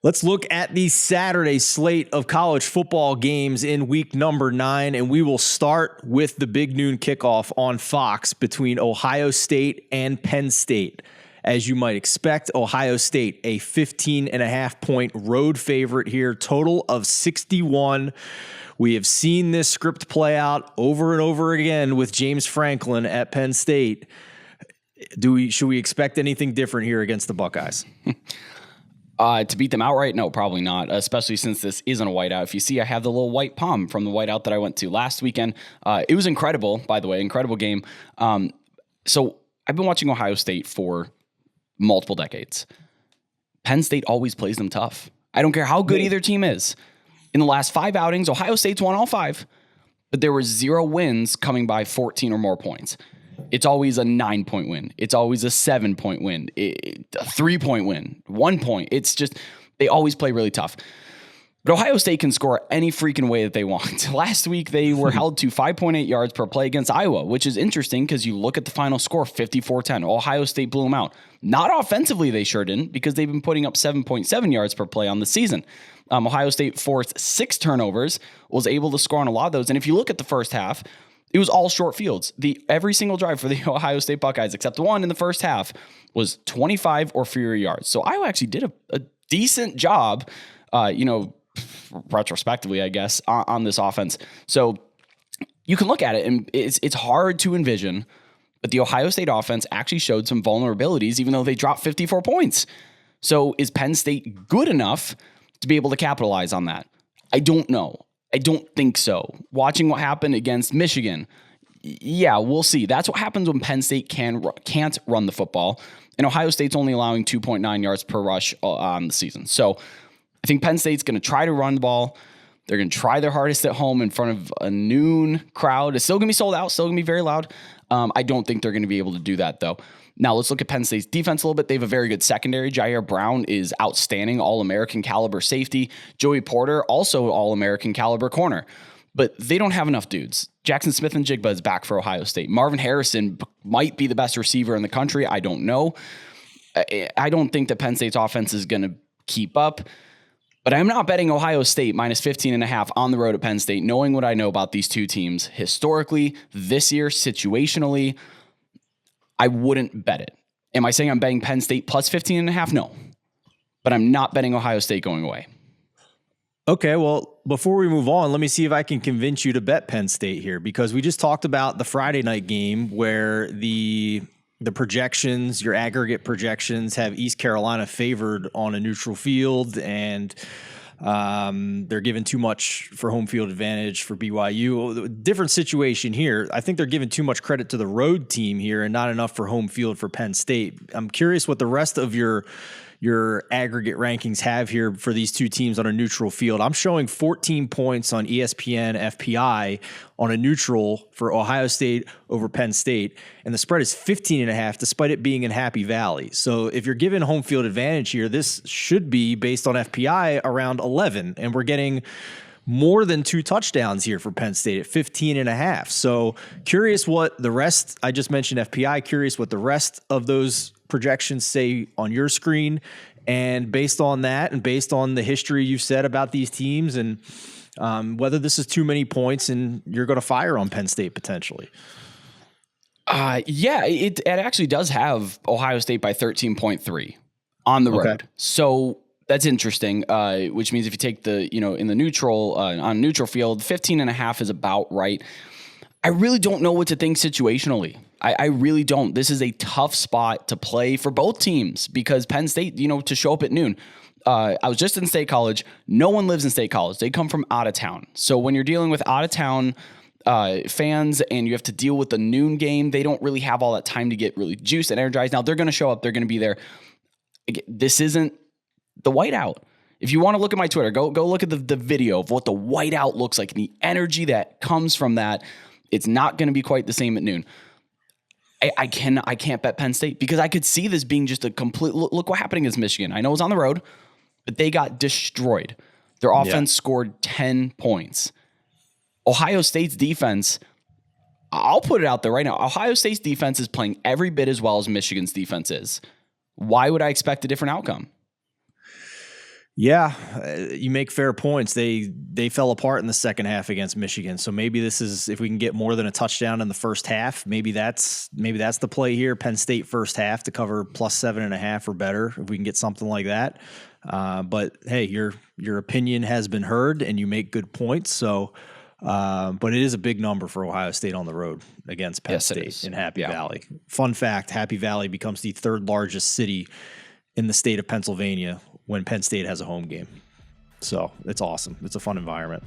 Let's look at the Saturday slate of college football games in week number 9, and we will start with the big noon kickoff on Fox between Ohio State and Penn State. As you might expect, Ohio State, a 15.5-point road favorite here, total of 61. We have seen this script play out over and over again with James Franklin at Penn State. Should we expect anything different here against the Buckeyes? To beat them outright? No, probably not, especially since this isn't a whiteout. If you see, I have the little white palm from the whiteout that I went to last weekend. It was incredible, by the way, incredible game. So I've been watching Ohio State for multiple decades. Penn State always plays them tough. I don't care how good either team is. In the last 5 outings, Ohio State's won all 5, but there were 0 wins coming by 14 or more points. It's always a 9-point win. It's always a 7-point win, a 3-point win, 1 point. It's just, they always play really tough. But Ohio State can score any freaking way that they want. Last week, they were held to 5.8 yards per play against Iowa, which is interesting because you look at the final score, 54-10. Ohio State blew them out. Not offensively, they sure didn't, because they've been putting up 7.7 yards per play on the season. Ohio State forced 6 turnovers, was able to score on a lot of those. And if you look at the first half, it was all short fields. Every single drive for the Ohio State Buckeyes, except one in the first half, was 25 or fewer yards. So Iowa actually did a decent job, retrospectively, I guess, on this offense. So you can look at it, and it's hard to envision, but the Ohio State offense actually showed some vulnerabilities, even though they dropped 54 points. So is Penn State good enough to be able to capitalize on that? I don't know. I don't think so. Watching what happened against Michigan, yeah, we'll see. That's what happens when Penn State can't run the football, and Ohio State's only allowing 2.9 yards per rush on the season. So I think Penn State's going to try to run the ball. They're going to try their hardest at home in front of a noon crowd. It's still going to be sold out, still going to be very loud. I don't think they're going to be able to do that, though. Now, let's look at Penn State's defense a little bit. They have a very good secondary. Jair Brown is outstanding, All-American caliber safety. Joey Porter, also All-American caliber corner. But they don't have enough dudes. Jackson Smith-Njigba is back for Ohio State. Marvin Harrison might be the best receiver in the country. I don't know. I don't think that Penn State's offense is going to keep up. But I'm not betting Ohio State minus 15.5 on the road at Penn State, knowing what I know about these two teams historically, this year, situationally. I wouldn't bet it. Am I saying I'm betting Penn State plus 15.5? No. But I'm not betting Ohio State going away. Okay, well, before we move on, let me see if I can convince you to bet Penn State here, because we just talked about the Friday night game where the projections, your aggregate projections, have East Carolina favored on a neutral field, and they're given too much for home field advantage for BYU. Different situation here. I think they're giving too much credit to the road team here and not enough for home field for Penn State. I'm curious what the rest of your aggregate rankings have here for these two teams on a neutral field. I'm showing 14 points on ESPN FPI on a neutral for Ohio State over Penn State, and the spread is 15.5 despite it being in Happy Valley. So if you're given home field advantage here, this should be, based on FPI, around 11, and we're getting more than 2 touchdowns here for Penn State at 15.5. So curious what the rest, I just mentioned FPI, curious what the rest of those projections say on your screen. And based on that, and based on the history you've said about these teams, and whether this is too many points and you're going to fire on Penn State potentially. Yeah, it actually does have Ohio State by 13.3 on the road. So that's interesting, which means if you take the, in the neutral, on neutral field, 15.5 is about right. I really don't know what to think situationally. I really don't. This is a tough spot to play for both teams because Penn State, to show up at noon. I was just in State College. No one lives in State College. They come from out of town. So when you're dealing with out of town fans and you have to deal with the noon game, they don't really have all that time to get really juiced and energized. Now they're going to show up. They're going to be there. This isn't the whiteout. If you want to look at my Twitter, go look at the video of what the whiteout looks like and the energy that comes from that. It's not going to be quite the same at noon. I can't bet Penn State because I could see this being just a complete look what happened against Michigan. I know it was on the road, but they got destroyed. Their offense scored 10 points. Ohio State's defense, I'll put it out there right now. Ohio State's defense is playing every bit as well as Michigan's defense is. Why would I expect a different outcome? Yeah, you make fair points. They fell apart in the second half against Michigan. So maybe this is, if we can get more than a touchdown in the first half, maybe that's the play here. Penn State first half to cover plus 7.5 or better, if we can get something like that. But hey, your opinion has been heard, and you make good points. So, but it is a big number for Ohio State on the road against Penn State in Happy Valley. Fun fact: Happy Valley becomes the third largest city in the state of Pennsylvania when Penn State has a home game. So it's awesome. It's a fun environment.